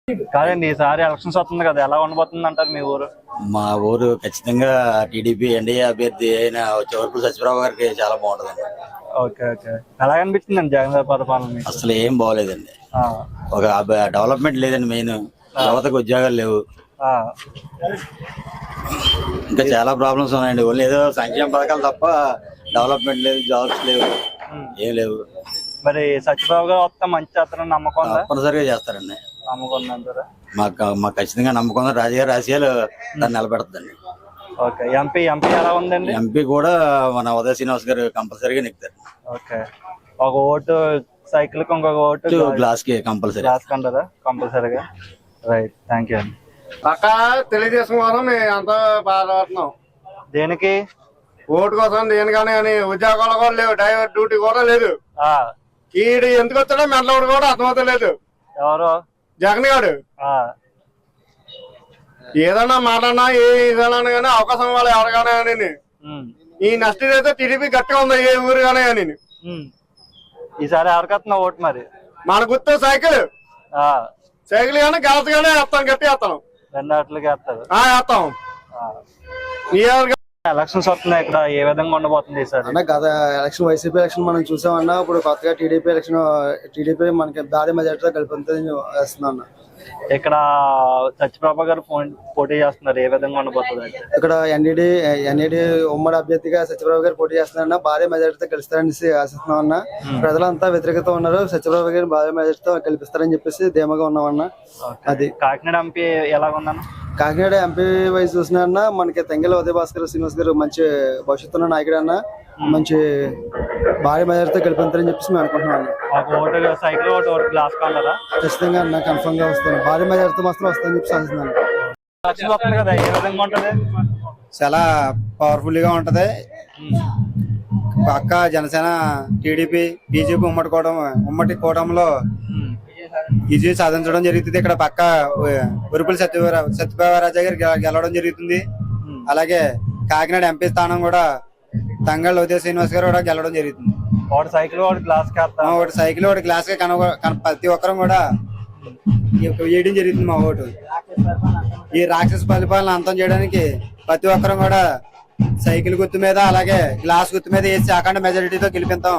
కాదండి, ఈసారి ఎలక్షన్స్ వస్తుంది కదా, ఎలా ఉండబోతుంది అంటారు మీ ఊరు? మా ఊరు ఖచ్చితంగా టీడీపీ ఎన్డీఏ అభ్యర్థి అయిన చౌర్పుల సత్యప్రభు గారికి చాలా బాగుంటుందండి. Okay okay. ఎలా అనిపిస్తుందండి జగన్ గారి పరిపాలన మీకు? అసలు ఏం బాగోలేదండి. ఒక డెవలప్మెంట్ లేదండి. మెయిన్ యువతకు ఉద్యోగాలు లేవు. ఇంకా చాలా ప్రాబ్లమ్స్ ఉన్నాయండి. ఓన్లీ ఏదో సంక్షేమ పథకాలు తప్ప డెవలప్మెంట్ లేదు, జాబ్స్ లేవు, ఏం లేవు. మరి సత్యబాబు గారు వస్తే మంచి చేస్తారని నమ్మకం ఉందా? తప్పనిసరిగా చేస్తారండి. నమ్మకం ఉందంటారా? మాకు ఖచ్చితంగా నమ్మకం ఉంది. రాజకీయ రాజకీయాలు దాన్ని నిలబెడతాండి. ఓకే. ఎంపీ ఎలా ఉందండి? ఎంపీ కూడా మన ఉదయ శ్రీనివాస్ గారు కంపల్సరీగా నెక్కుతారు. ఓకే. ఒక ఓటు సైకిల్ కి, ఇంకొక ఓటు గ్లాస్ కి కంపల్సరీ. గ్లాస్ కంటారా కంపల్సరీగా? రైట్, థ్యాంక్ యూ అండి. పక్కా తెలుగుదేశం కోసం మేము అంతా బాధపడుతున్నాం. దేనికి? ఓటు కోసం దేనికని అని. ఉద్యోగాలు కూడా లేవు, డ్రైవర్ డ్యూటీ కూడా లేదు. ఈడు ఎందుకు వచ్చాడో మెంటలోడు కూడా అర్థమవుతలేదు. ఎవరు? జగన్ గారు. ఏదన్నా మాట్లాడినా ఏదైనా కానీ అవకాశం వాళ్ళు ఎవరిగానే అని. ఈ నష్టం అయితే టీడీపీ గట్టిగా ఉంది ఏ ఊరుగానే అని. ఈసారి ఎవరికన్నా ఓటు మరి? మన గుర్తు సైకిల్ కానీ గలత గానే వేస్తాం, గట్టి వేస్తాం. రెండాట్లకి వేస్తారు? వేస్తాం. ఎలక్షన్స్ వస్తున్నాయి, ఇక్కడ ఏ విధంగా ఉండబోతుంది ఈసారి? అన్న గత ఎలక్షన్ వైసీపీ ఎలక్షన్ మనం చూసామన్నా, ఇప్పుడు కొత్తగా టీడీపీ ఎలక్షన్, టీడీపీ మనకి భారీ మెజార్టీతో గెలుపొందుతుందని వేస్తున్నాం అన్న. ఇక్కడ సత్యప్రభ గారు పోటీ చేస్తున్నారు, ఏ విధంగా ఉండబోతుంది? ఇక్కడ ఎన్డీడీ ఉమ్మడి అభ్యర్థిగా సత్యప్రభ గారు పోటీ చేస్తున్నారన్న, భారీ మెజార్టీతో గెలుస్తారని ఆశిస్తున్నాం అన్న. ప్రజలంతా వ్యతిరేకత ఉన్నారు, సత్యప్రభ గారు భారీ మెజార్టీతో గెలిపిస్తారని చెప్పేసి ధీమాగా ఉన్నామన్న. అది కాకినాడ ఎంపీ ఎలాగుందన్న? కాకినాడ ఎంపీ వైస్ చూసినా మనకి తెంగెల ఉదయ భాస్కర్ శ్రీనివాస్ గారు మంచి భవిష్యత్తున్న నాయకుడు అన్న, మంచి భారీ మెజార్టీతో గెలిపిస్తారని చెప్పేసి మేము అనుకుంటున్నాం. సైకిల్ ఓటు గ్లాస్ కంటారా? ఖచ్చితంగా అన్న, కన్ఫర్మ్ గా వస్తాను, భారీ మెజార్టీతో మాత్రం వస్తాయని చెప్పి ఆశిస్తున్నాను. చాలా పవర్ఫుల్ గా ఉంటది. పక్క జనసేన, టీడీపీ, బీజేపీ ఉమ్మడి కూటమిలో విజయం సాధించడం జరుగుతుంది. ఇక్కడ పక్క ఉరుపుల సత్యప్రభరాజా గారు గెలవడం జరుగుతుంది. అలాగే కాకినాడ ఎంపీ స్థానం కూడా తంగళ్ళ ఉదయ శ్రీనివాస్ గారు కూడా గెలవడం జరుగుతుంది. ఒకటి సైకిల్ ఒకటి గ్లాస్ ప్రతి ఒక్కరం కూడా వేయడం జరుగుతుంది. మా ఓటు ఈ రాక్షస పరిపాలన అంతం చేయడానికి ప్రతి ఒక్కరం కూడా సైకిల్ గుర్తు మీద, అలాగే గ్లాస్ గుర్తు మీద వేసి అఖండ మెజారిటీతో గెలిపిస్తాం.